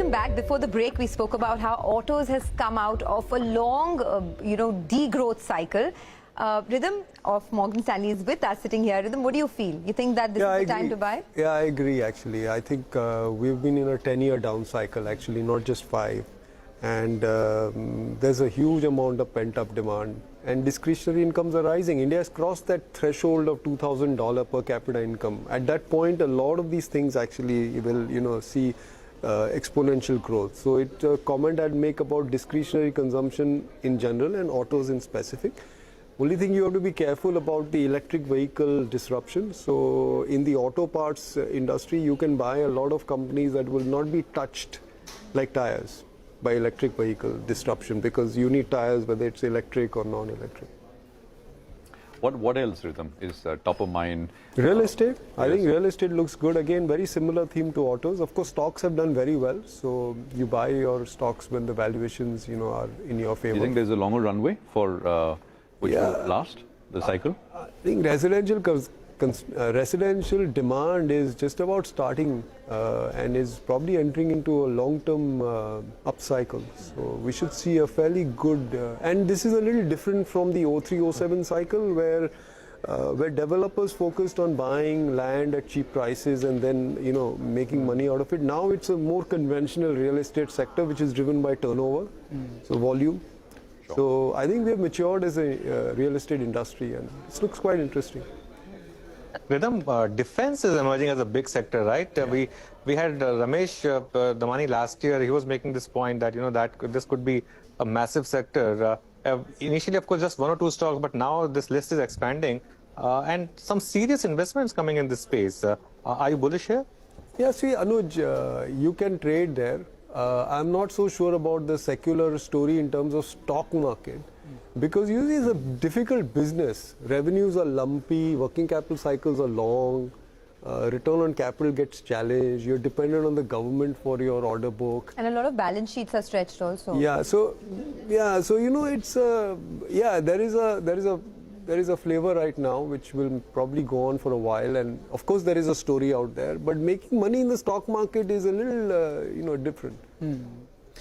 welcome back. Before the break, we spoke about how autos has come out of a long, degrowth cycle. Rhythm of Morgan Stanley is with us, sitting here. Rhythm, what do you feel? You think that this is the time to buy? Yeah, I agree, actually. I think we've been in a 10-year down cycle, actually, not just 5. And there's a huge amount of pent-up demand. And discretionary incomes are rising. India has crossed that threshold of $2,000 per capita income. At that point, a lot of these things actually will, see exponential growth. So it's a comment I'd make about discretionary consumption in general and autos in specific. Only thing you have to be careful about the electric vehicle disruption. So in the auto parts industry, you can buy a lot of companies that will not be touched like tires by electric vehicle disruption, because you need tires whether it's electric or non-electric. What else, Rhythm, is top of mind? Real estate. I think real estate looks good. Again, very similar theme to autos. Of course, stocks have done very well. So you buy your stocks when the valuations, are in your favor. Do you think there's a longer runway for which will last the cycle? I think residential demand is just about starting and is probably entering into a long-term upcycle. So we should see a fairly good, and this is a little different from the 03-07 cycle where developers focused on buying land at cheap prices and then making money out of it. Now it's a more conventional real estate sector which is driven by turnover, so volume. Sure. So I think we have matured as a real estate industry, and this looks quite interesting. Rhythm, defense is emerging as a big sector, right? Yeah. We had Ramesh Damani last year. He was making this point that this could be a massive sector. Initially, of course, just 1 or 2 stocks, but now this list is expanding, and some serious investments coming in this space. Are you bullish here? Yeah, see, Anuj, you can trade there. I'm not so sure about the secular story in terms of stock market, because usually it's a difficult business. Revenues are lumpy, working capital cycles are long, return on capital gets challenged, you're dependent on the government for your order book. And a lot of balance sheets are stretched also. Yeah, so it's there is a flavor right now which will probably go on for a while, and of course there is a story out there, but making money in the stock market is a little different.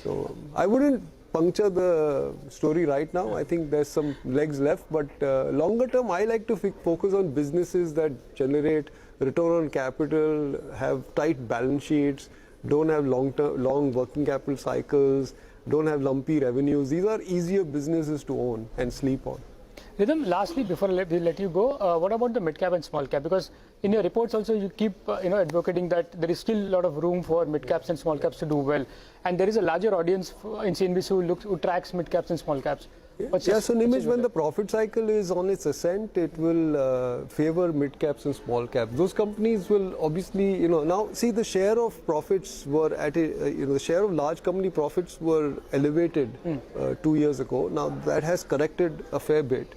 So I wouldn't puncture the story right now. I think there's some legs left, but longer term I like to focus on businesses that generate return on capital, have tight balance sheets, don't have long working capital cycles, don't have lumpy revenues. These are easier businesses to own and sleep on. Rhythm, lastly, before we let you go, what about the mid-cap and small-cap? Because in your reports also you keep advocating that there is still a lot of room for mid-caps and small-caps to do well. And there is a larger audience in CNBC who tracks mid-caps and small-caps. Yeah, so Nimish, when the profit cycle is on its ascent, it will favor mid-caps and small-caps. Those companies will obviously, now see, the share of profits were at the share of large company profits were elevated 2 years ago. Now that has corrected a fair bit.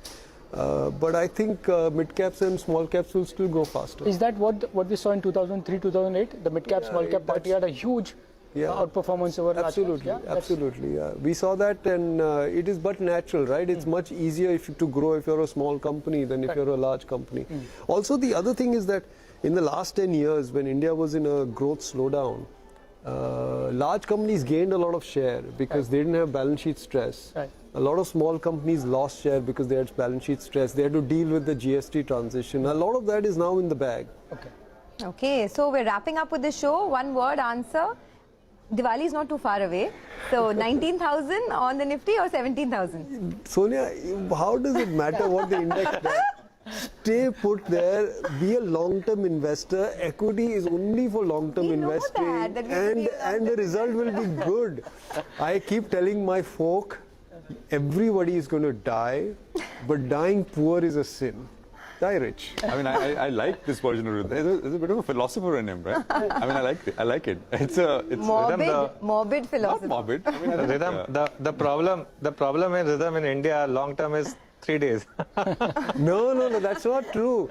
But I think mid-caps and small-caps will still grow faster. Is that what we saw in 2003, 2008? The mid-cap, small-cap party had a huge outperformance over absolutely, absolutely. Yeah. We saw that, and it is but natural, right? It's much easier to grow if you're a small company than if you're a large company. Also, the other thing is that in the last 10 years, when India was in a growth slowdown, large companies gained a lot of share because they didn't have balance sheet stress. A lot of small companies lost share because they had balance sheet stress. They had to deal with the GST transition. A lot of that is now in the bag. Okay, so we're wrapping up with the show. One word answer. Diwali is not too far away. So 19,000 on the Nifty or 17,000? Sonia, how does it matter what the index does? Stay put there, be a long-term investor. Equity is only for long-term investing, and the result will be good. I keep telling my folk, everybody is going to die, but dying poor is a sin. Die rich. I mean, I like this version of it. There's a bit of a philosopher in him, right? I mean, I like it. It's morbid philosophy. Not morbid. I mean, Rhythm, the problem in Rhythm in India long term is 3 days. No, that's not true.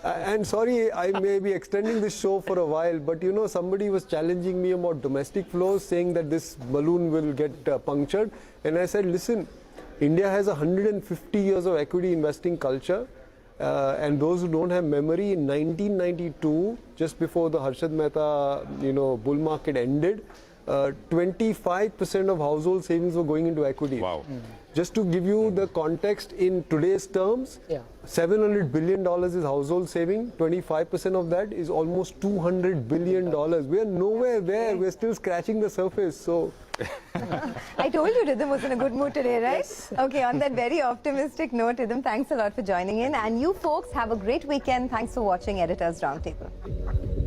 And sorry, I may be extending this show for a while, but somebody was challenging me about domestic flows, saying that this balloon will get punctured. And I said, listen, India has 150 years of equity investing culture. And those who don't have memory, in 1992, just before the Harshad Mehta, bull market ended, 25% of household savings were going into equity. Wow. Just to give you the context in today's terms, $700 billion is household saving. 25% of that is almost $200 billion. We are nowhere there. We're still scratching the surface. So. I told you Rhythm was in a good mood today, right? Yes. Okay, on that very optimistic note, Rhythm, thanks a lot for joining in. And you folks have a great weekend. Thanks for watching Editor's Roundtable.